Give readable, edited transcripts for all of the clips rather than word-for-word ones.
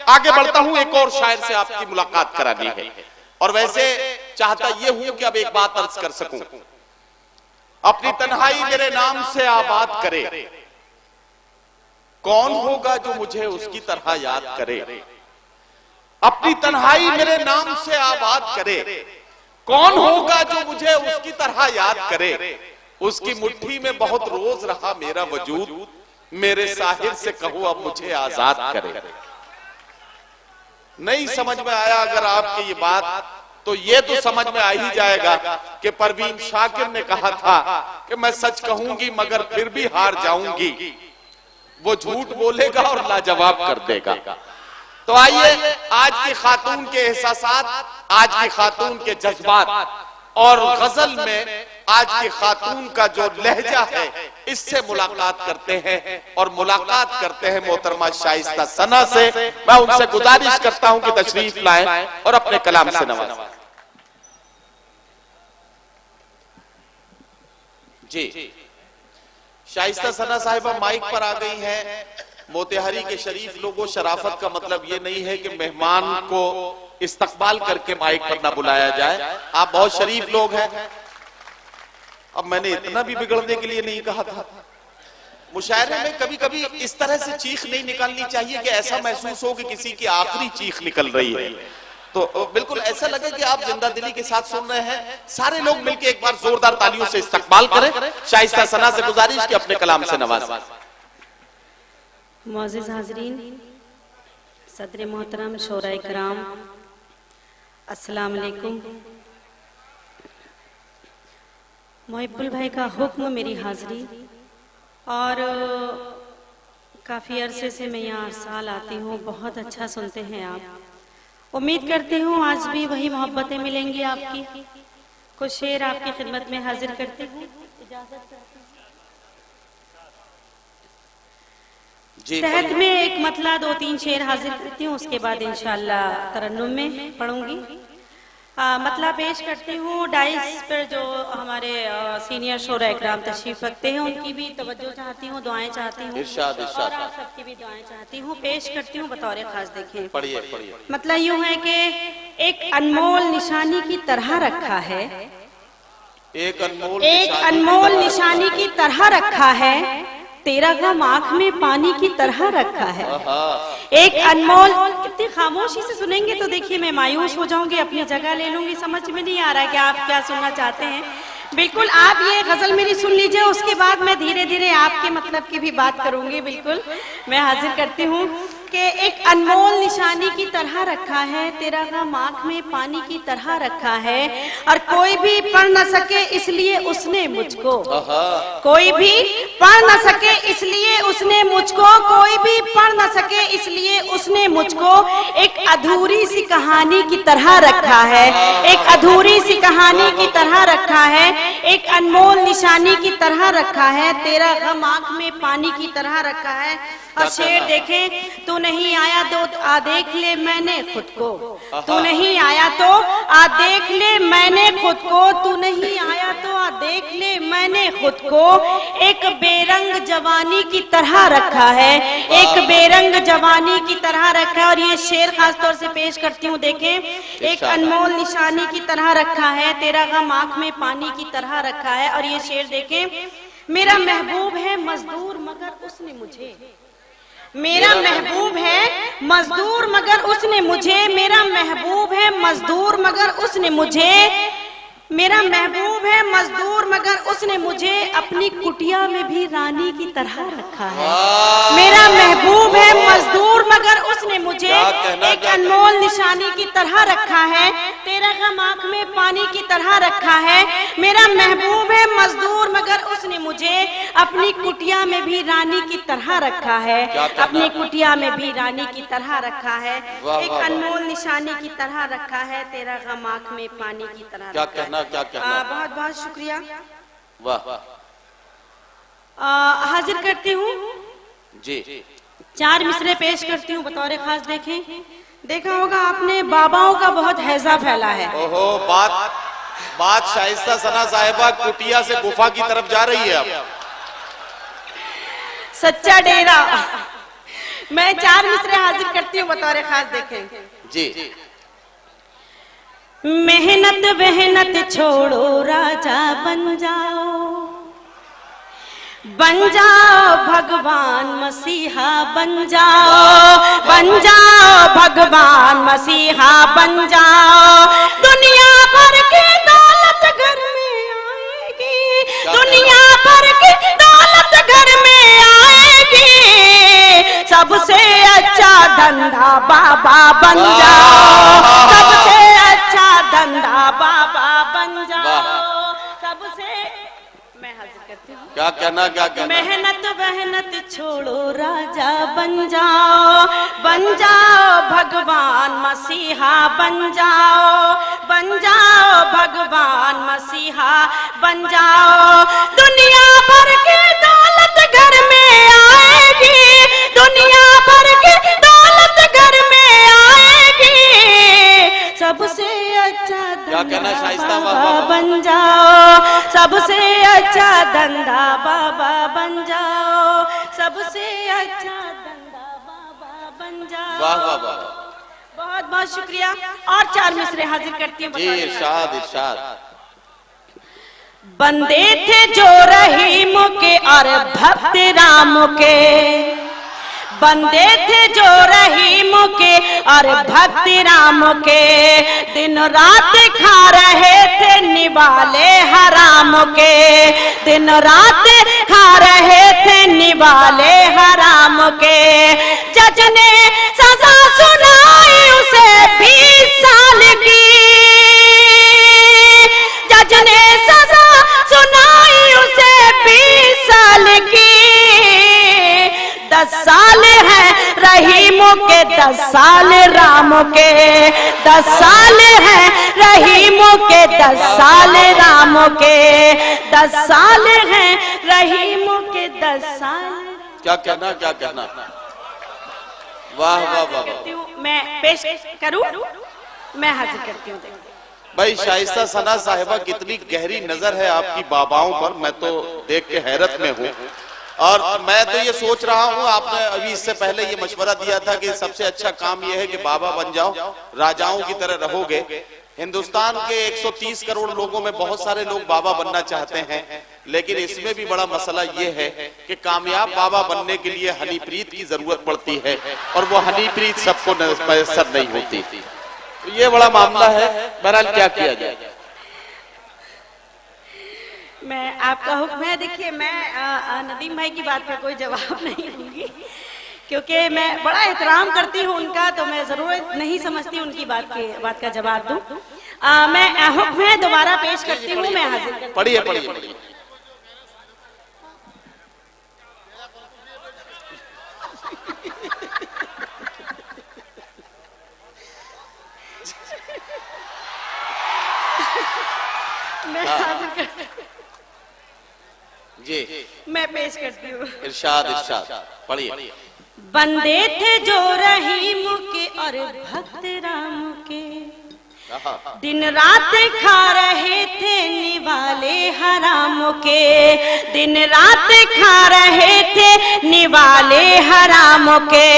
आगे बढ़ता हूं, एक और शायर से आपकी मुलाकात करानी है। और वैसे चाहता ये हूं कि अब एक बात अर्ज कर सकूं। अपनी तन्हाई मेरे नाम से आबाद करे, कौन होगा जो मुझे उसकी तरह याद करे। अपनी तन्हाई मेरे नाम से आबाद करे, कौन होगा जो मुझे उसकी तरह याद करे। उसकी मुट्ठी में बहुत रोज रहा मेरा वजूद, मेरे साहिर से कहो अब मुझे आजाद करे। नहीं समझ में आया अगर आपकी ये बात, तो ये तो समझ में आ ही जाएगा कि परवीन शाकिर ने कहा था कि मैं सच कहूंगी मगर फिर भी हार जाऊंगी, वो झूठ बोलेगा और लाजवाब कर देगा। तो आइए आज की खातून के एहसासात, आज की खातून के जज्बात और गजल में आज की खातून का जो लहजा है, इससे मुलाकात करते हैं। और मुलाकात करते हैं मोहतरमा शाइस्ता सना से। मैं उनसे गुजारिश करता हूं कि तशरीफ लाएं और अपने कलाम से नवाजें। जी, शाइस्ता सना साहिबा माइक पर आ गई हैं। मोतिहारी के शरीफ लोगों, शराफत का मतलब ये नहीं है कि मेहमान को इस्तकबाल करके माइक पर ना बुलाया जाए। आप बहुत शरीफ लोग हैं। अब मैंने इतना भी बिगड़ने के लिए नहीं कहा था। मुशायरे में कभी कभी इस तरह से चीख नहीं निकालनी चाहिए कि ऐसा महसूस हो कि किसी की आखिरी चीख निकल रही है। तो बिल्कुल ऐसा लगे कि आप जिंदा दिली के साथ सुन रहे हैं। सारे लोग मिलकर एक बार जोरदार तालियों से इस्तकबाल करें। शाइस्ता सना से गुजारिश कि अपने कलाम से नवाजें। मुअज़्ज़िज़ हाज़रीन, सदर मोहतरम, शोराए कराम, अस्सलाम वालेकुम। मोहिब्बुल भाई का हुक्म मेरी हाज़री। और काफ़ी अरसे से मैं यहाँ हर साल आती हूँ, बहुत अच्छा सुनते हैं आप। उम्मीद करती हूँ आज भी वही मोहब्बतें मिलेंगी आपकी। कुछ शेर आपकी खिदमत में हाजिर करती हूँ। तहत में एक मतला 2-3 शेर हाजिर करती हूँ, उसके बाद इंशाअल्लाह तरन्नुम में पढ़ूंगी। मतला पेश करती हूँ। डाइस पर जो हमारे सीनियर शोरा इकराम तशरीफ रखते हैं, उनकी भी तवज्जो चाहती हूँ, दुआएं चाहती हूँ और आप सबकी भी दुआएं चाहती हूँ। पेश करती हूँ बतौर खास। देखें, पढ़िए। मतलब यूँ है कि एक अनमोल निशानी की तरह रखा है, एक अनमोल निशानी की तरह रखा है, तेरा गम आँख में पानी की तरह रखा है। एक अनमोल, कितनी खामोशी से सुनेंगे तो देखिए मैं मायूस हो जाऊंगी, अपनी जगह ले लूंगी। समझ में नहीं आ रहा है कि आप क्या सुनना चाहते हैं। बिल्कुल आप ये गजल मेरी सुन लीजिए, उसके बाद मैं धीरे धीरे आपके मतलब की भी बात करूंगी। बिल्कुल मैं हाजिर करती हूँ कि एक अनमोल निशानी की तरह रखा है, तेरा गम आँख में पानी की तरह रखा है, और कोई भी पढ़ न सके इसलिए उसने मुझको, कोई भी पढ़ न सके इसलिए उसने मुझको, कोई भी पढ़ न सके इसलिए उसने मुझको एक अधूरी सी कहानी की तरह रखा है, एक अधूरी सी कहानी की तरह रखा है, एक अनमोल निशानी की तरह रखा है, तेरा गम आँख में पानी की तरह रखा है। और शेर देखें, तू नहीं आया तो आ देख ले मैंने खुद को, तू नहीं आया तो आ देख ले मैंने खुद को, तू नहीं आया तो आ देख ले मैंने खुद को, एक बेरंग जवानी की तरह रखा है, एक बेरंग जवानी की तरह रखा है। और ये शेर खास तौर से पेश करती हूँ। देखें, एक अनमोल निशानी की तरह रखा है, तेरा गम आँख में पानी की तरह रखा है। और ये शेर देखें, मेरा महबूब है मजदूर मगर उसने मुझे, मेरा महबूब है मजदूर मगर उसने मुझे, मेरा महबूब है मजदूर मगर उसने मुझे, मेरा महबूब है मजदूर मगर उसने मुझे अपनी कुटिया में भी रानी की तरह रखा है। मेरा महबूब है मजदूर मगर उसने मुझे एक अनमोल निशानी की तरह रखा है, तेरा गम आँख में पानी की तरह रखा है। मेरा महबूब है मजदूर मगर उसने मुझे अपनी कुटिया में भी रानी की तरह रखा है, अपनी कुटिया में भी रानी की तरह रखा है, एक अनमोल निशानी की तरह रखा है, तेरा गम आँख में पानी की तरह रखा है। क्या कहना? बहुत बहुत शुक्रिया। वाह। हाजिर करती हूँ जी। 4 मिसरे पेश करती हूँ बतौर खास। देखें, देखा होगा आपने बाबाओं का बहुत हैजा फैला है। ओहो, बात शाइस्ता सना साहिबा कुटिया से गुफा की तरफ जा रही है। अब सच्चा डेरा मैं 4 मिसरे हाजिर करती हूँ बतौर खास, देखें जी। मेहनत वहनत छोड़ो राजा बन जाओ भगवान मसीहा बन जाओ भगवान मसीहा बन जाओ। दुनिया भर की दौलत घर में आएगी, दुनिया भर की दौलत घर में आएगी, सबसे अच्छा धंधा बाबा बन जाओ, सबसे अच्छा धंधा बाबा बन जाओ, सबसे। मैं हाजिर करती हूँ। क्या कहना, क्या कहना? मेहनत वहनत छोड़ो राजा बन जाओ भगवान मसीहा बन जाओ भगवान मसीहा बन जाओ। दुनिया भर की दौलत घर में आएगी, दुनिया भर की दौलत घर में आएगी, सबसे अच्छा क्या कहना शाइस्ता बाबा बन जाओ, सबसे अच्छा धंधा बाबा बन जाओ, सबसे अच्छा धंधा बाबा बन जाओ। वाह वाह वाह, बहुत बहुत शुक्रिया। और 4 मिसरे हाजिर करती हूँ। जी इरशाद इरशाद। बंदे थे जो रहीम के और भक्त राम के, बंदे थे जो रहीम के और भक्त राम के, दिन रात खा रहे थे निवाले हराम के, दिन रात खा रहे थे निवाले हराम के। जज ने सजा सुनाई उसे 20 साल की, जज ने सजा सुनाई उसे 20 साल की। 10 साल है रहीम के, 10 साल राम के, 10 साल है रहीम के, 10 साल राम के, 10 साल है रहीम के, 10 साल। क्या कहना, क्या कहना? वाह वाह वाह। मैं पेश करूं, मैं हाजिर करती हूँ। भाई शाइस्ता सना साहिबा, कितनी गहरी नजर है आपकी बाबाओं पर, मैं तो देख के हैरत में हूँ। और मैं तो ये सोच रहा हूँ, आपने अभी इससे पहले ये मशवरा दिया था कि सबसे अच्छा काम ये है कि बाबा बन जाओ, राजाओं की तरह रहोगे। हिंदुस्तान के 130 करोड़ लोगों में बहुत सारे लोग बाबा बनना चाहते हैं, लेकिन इसमें भी बड़ा मसला ये है कि कामयाब बाबा बनने के लिए हनीप्रीत की जरूरत पड़ती है, और वो हनीप्रीत सबको मैसर नहीं होती। तो ये बड़ा मामला है। बहरहाल क्या किया जाए? मैं आपका हुक्म है। देखिए, मैं नदीम भाई की बात का कोई जवाब नहीं दूंगी, क्योंकि मैं बड़ा एहतराम करती हूँ उनका, तो मैं जरूरत नहीं समझती उनकी बात का जवाब दूं। मैं हुक्म है दोबारा पेश करती हूँ। मैं हाजिर पढ़िए पढ़िए पढ़िए। मैं हाजिर करती हूँ। जी मैं पेश करती हूँ। इरशाद इरशाद पढ़िए। बंदे थे जो रहीम के और भक्त राम के, दिन रात खा रहे थे निवाले हराम के, दिन रात खा रहे थे निवाले हराम के।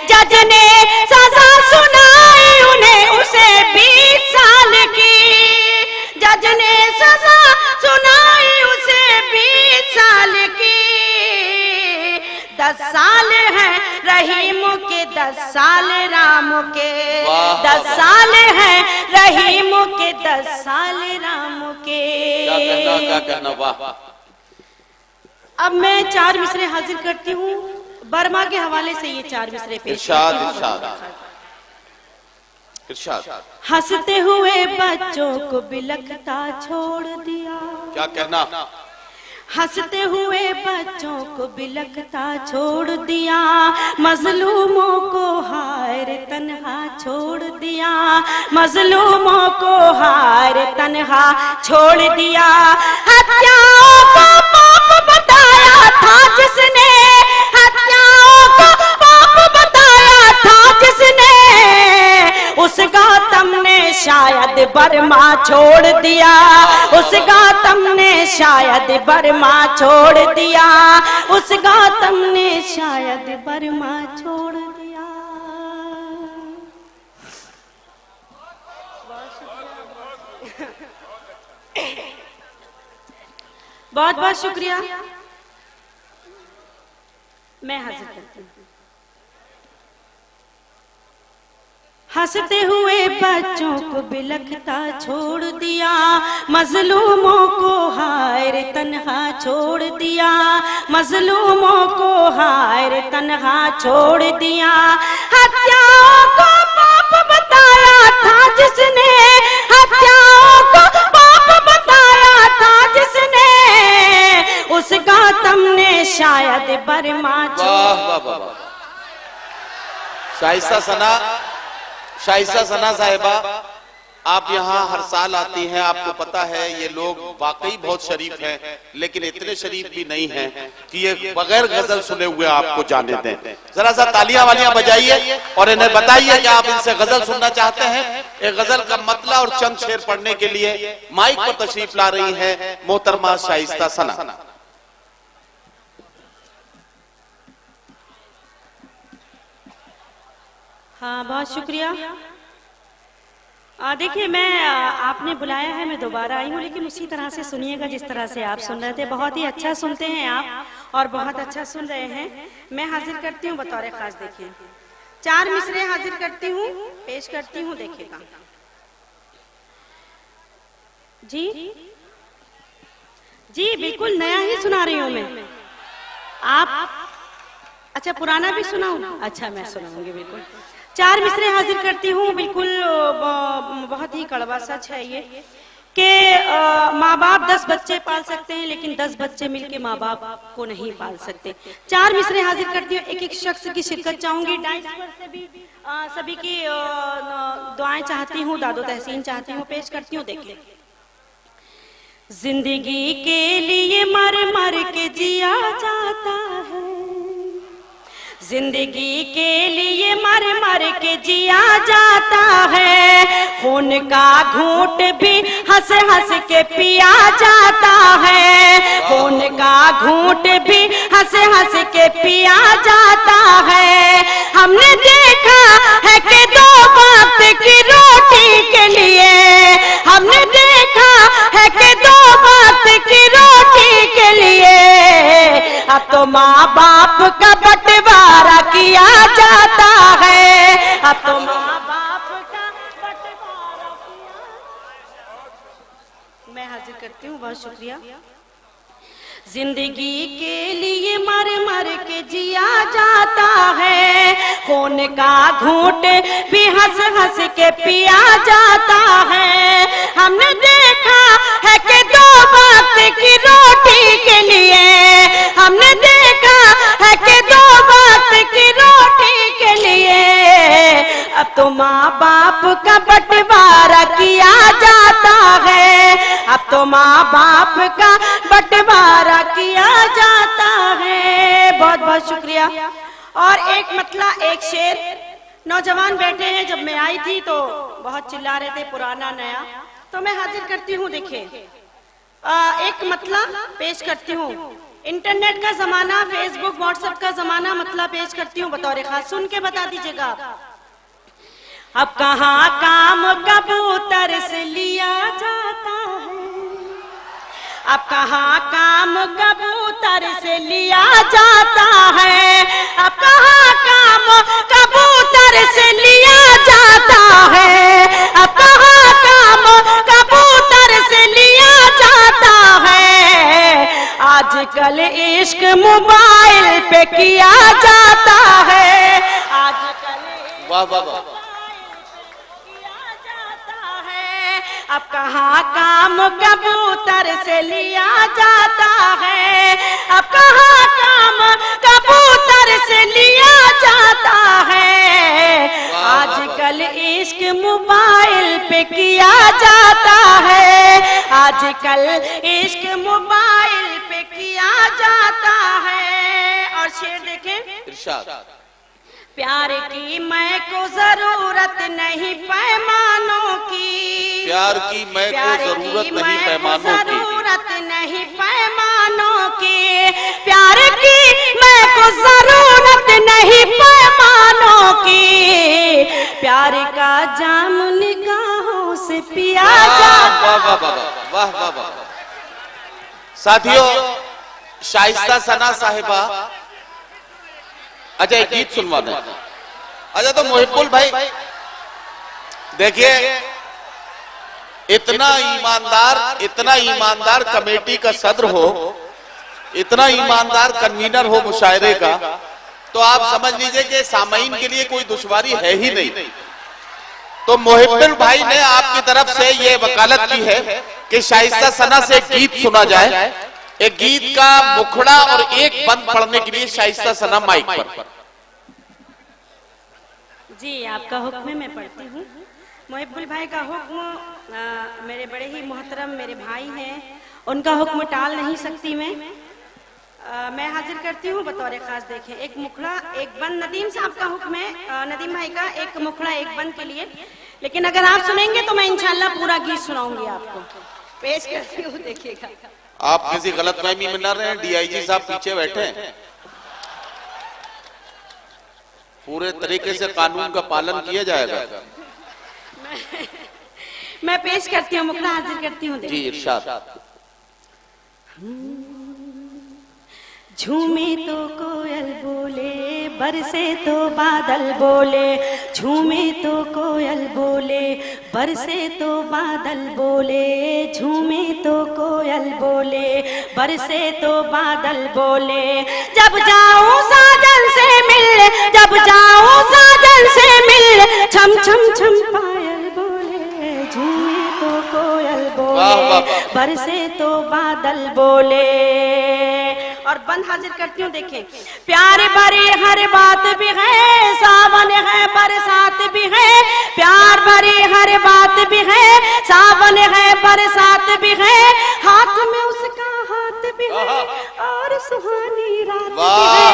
जज ने सजा सुनाई उन्हें उसे 20 साल की, जज ने सजा सुनाई उसे 20 साल की। 10 साल है रहीम के, 10 साल राम के, 10 साल है रहीम के, 10 साल राम के। क्या कहना? वाह। अब मैं 4 मिसरे हाजिर करती हूँ। बर्मा के हवाले से ये 4 मिसरे पेश। इरशाद इरशाद इरशाद। हंसते हुए बच्चों को बिलखता छोड़ दिया, क्या कहना? हंसते हुए बच्चों को बिलखता छोड़ दिया, मजलूमों को हार तन्हा छोड़ दिया, मजलूमों को हार तन्हा छोड़ दिया। हत्याओं को पाप बताया था जिसने, हत्याओं को पाप बताया था जिसने, उस गौतम ने शायद बर्मा छोड़ दिया, उस गौतम ने शायद बर्मा छोड़ दिया, उस गौतम ने शायद बर्मा छोड़ दिया। बहुत बहुत शुक्रिया। मैं हाजिर करती हूँ। हंसते हुए बच्चों को बिलखता छोड़ दिया, मजलूमों को हायर तन्हा छोड़ दिया, मजलूमों को हायर तन्हा छोड़ दिया। हत्याओं को पाप बताया था जिसने, हत्याओं को पाप बताया था जिसने, उस गौतम ने शायद बर्मा छोड़। शाइस्ता सना साहिबा, आप यहाँ हर साल आती हैं, आपको पता है ये लोग वाकई बहुत शरीफ हैं, लेकिन इतने शरीफ भी नहीं हैं कि ये बगैर गजल सुने हुए आपको जाने दें। जरा सा तालियां वालियां बजाइए और इन्हें बताइए कि आप इनसे गजल सुनना चाहते हैं। एक गजल का मतला और चंद शेर पढ़ने के लिए माइक पर तशरीफ ला रही है मोहतरमा शाइस्ता सना। हाँ, बहुत शुक्रिया। देखिए, मैं आपने बुलाया है, मैं दोबारा आई हूँ, लेकिन उसी तरह से सुनिएगा जिस तरह से आप सुन रहे थे। बहुत ही अच्छा सुनते हैं आप और बहुत अच्छा सुन रहे हैं। मैं हाजिर करती हूँ बतौर खास, देखिए 4 मिसरे हाजिर करती हूँ, पेश करती हूँ, देखिएगा जी। जी बिल्कुल नया ही सुना रही हूँ मैं। आप अच्छा पुराना भी सुनाऊँ? अच्छा, मैं सुनाऊंगी बिल्कुल। 4 मिसरे हाजिर करती हूँ। बिल्कुल बहुत ही कड़वा सच है ये कि माँ बाप 10 बच्चे पाल सकते हैं, लेकिन 10 बच्चे मिलके माँ बाप को नहीं पाल सकते। 4 मिसरे हाजिर करती हूँ। एक शख्स की शिरकत चाहूंगी। डाइस पर से भी सभी की दुआएं चाहती हूँ, दादो तहसीन चाहती हूँ, पेश करती हूँ, देखिए। जिंदगी के लिए मर मर के जिया जाता है, जिंदगी के लिए मर मर के जिया जाता है, खून का घूंट भी हंस हंस के पिया जाता है, खून का घूंट भी हंस हंस के पिया जाता है। हमने देखा है कि 2 वक्त की रोटी के लिए, हमने देखा है कि 2 वक्त की रोटी के लिए अब तो माँ बाप का बंटवारा किया जाता है, अब तो माँ बाप का बंटवारा किया। मैं हाजिर करती हूँ, बहुत शुक्रिया। जिंदगी के लिए मर मर के जिया जाता है, खून का घूंट भी हंस हंस के पिया जाता है। हमने देखा है कि 2 वक्त की रोटी के लिए, हमने देखा है कि 2 वक्त की रोटी के लिए अब तो माँ बाप का बंटवारा किया जाता है, अब तो माँ बाप का बंटवारा किया जाता है। बहुत बहुत शुक्रिया। और एक मतला, एक शेर। नौजवान बैठे हैं, जब मैं आई थी तो बहुत चिल्ला रहे थे पुराना नया, तो मैं हाजिर करती हूँ, देखिए एक मतला पेश करती हूँ। इंटरनेट का जमाना, फेसबुक व्हाट्सएप का जमाना, मतला पेश करती हूँ बतौर खास, सुन के बता दीजिएगा। अब कहाँ काम कबूतर से लिया जाता है, अब कहाँ काम कबूतर से लिया जाता है, अब कहाँ काम कबूतर से लिया जाता है, अब कहाँ काम कबूतर से लिया जाता है। आजकल इश्क मोबाइल पे किया जाता है, आजकल वाह वाह वाह। अब कहाँ काम कबूतर से लिया जाता है, अब कहाँ काम कबूतर से लिया जाता है। आजकल इश्क मोबाइल पे किया जाता है, आजकल इश्क मोबाइल पे किया जाता है। और शेर देखें, इरशाद। प्यार की मैं को जरूरत नहीं पैमानों की, प्यार की मैं को जरूरत नहीं पैमानों की, जरूरत नहीं पैमानों की, प्यार की मैं को जरूरत नहीं पैमानों की, प्यार का जाम निगाहों से पिया जा। वाह वाह वाह वाह वाह वाह। साथियों, शाइस्ता सना साहिबा, अच्छा एक गीत सुनवा दें। अच्छा तो मोहिब्बुल भाई देखिए, इतना ईमानदार कमेटी का सदर हो, इतना ईमानदार कन्वीनर हो मुशायरे का, तो आप समझ लीजिए कि सामाईन के लिए कोई दुश्वारी है ही नहीं। तो मोहिब्बुल भाई ने आपकी तरफ से ये वकालत की है कि शाइस्ता सना से एक गीत सुना जाए। एक गीत का मुखड़ा और एक बंद पढ़ने के लिए शाइस्ता सना माइक पर। जी आपका हुक्म है, मैं पढ़ती हूँ। मोहिब्बुल भाई का हुक्म, मेरे बड़े ही मोहतरम मेरे भाई हैं, उनका हुक्म टाल नहीं सकती मैं हाजिर करती हूँ बतौर खास। देखें, एक मुखड़ा एक बंद, नदीम साहब का हुक्म है, नदीम भाई का एक मुखड़ा एक बंद के लिए, लेकिन अगर आप सुनेंगे तो मैं इंशाल्लाह पूरा गीत सुनाऊंगी आपको। पेश करती हूँ, देखिएगा। आप किसी गलतफहमी में न रहे, डीआईजी साहब पीछे बैठे हैं, पूरे तरीके से कानून का पालन किया जाएगा। मैं पेश करती हूँ, मुखड़ा हाजिर करती हूँ। जी इरशाद। झूमे तो कोयल बोले, बरसे तो बादल बोले, झूमे तो कोयल बोले, बरसे तो बादल बोले, झूमे तो कोयल बोले, बरसे तो बादल बोले, जब जाऊं साजन से मिल, जब जाऊं साजन से मिल, छम छम छम पायल बोले, झूमे तो कोयल बोले, बरसे तो बादल बोले। और बंद हाजिर करती हूँ। देखें, प्यार भरी हर बात भी है, सावन है बरसात भी है, प्यार भरी हर बात भी है, सावन है बरसात भी है, हाथ में उसका हाथ भी है और सुहानी रात भी है,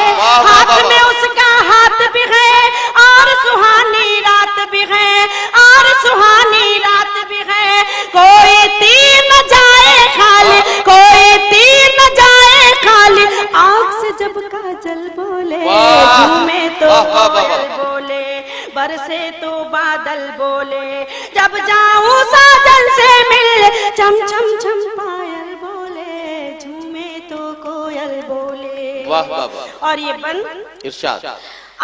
हाथ में उसका हाथ भी है और सुहानी रात भी है, और सुहानी रात भी है। कोई तीर न जाए खाली, कोई तीर न जाए खाली, आँख से जब काजल बोले, झूमे तो कोयल बोले, बरसे तो बादल बोले, जब जाऊं साजन से मिल, छम छम छम पायल बोले, झूमे तो कोयल बोले। वाह वाह वाह। और ये बंद इरशाद।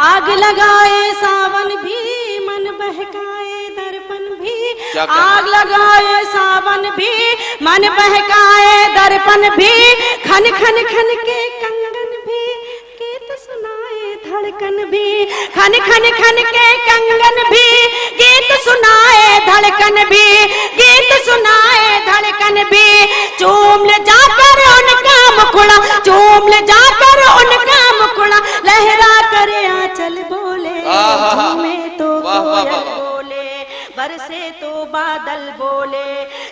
आग लगाए सावन भी, मन बहकाए दर्पण भी, आग लगाए सावन भी, मन बहकाए दर्पण भी, खन खन खन के कंगन भी, गीत सुनाए धड़कन भी, खन खन खन के कंगन भी, गीत सुनाए धड़कन भी, गीत सुनाए धड़कन भी, चूम ले जाकर उनका मुखड़ा, चूम ले जाकर उनका मुखड़ा, लहरा करे आंचल बोले, झूमे तो कोयल बोले, बरसे तो बादल बोले,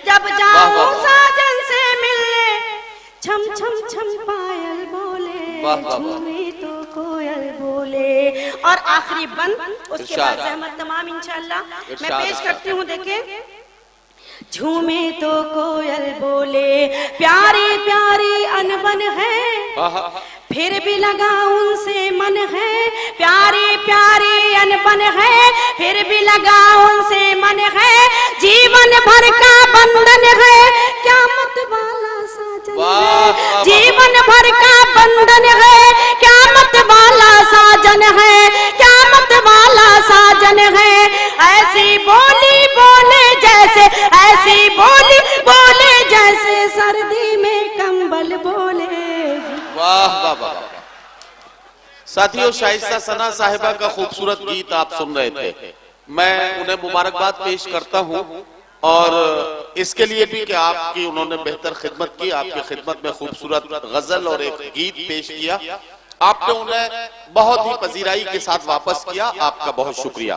जब जाऊं साजन से मिलने, छम छम छम पायल बोले, झूमे तो कोयल बोले। और आखिरी बंद, उसके बाद सहमत तमाम इंशाल्लाह मैं पेश करती हूँ। देखें, झूमे तो कोयल बोले, प्यारी प्यारी अनबन है, फिर भी लगा उनसे मन है, प्यारी प्यारी अनबन है, फिर भी लगा उनसे मन है, जीवन भर का बंधन है, क़यामत वाला साजन है, जीवन भर का बंधन है, क़यामत वाला साजन है, क़यामत वाला साजन है। ऐसी बोली बोले जैसे, ऐसी बोली बोले जैसे सर्दी में कंबल बोले। वाह वाह वाह। साथियों, शाइस्ता सना साहिबा का खूबसूरत गीत आप सुन रहे थे। मैं उन्हें मुबारकबाद पेश करता हूं, और इसके लिए भी कि आपकी उन्होंने बेहतर खिदमत की, आपकी खिदमत में खूबसूरत गजल और एक गीत पेश किया, आपने उन्हें बहुत ही पजीराई के साथ वापस किया, आपका बहुत शुक्रिया।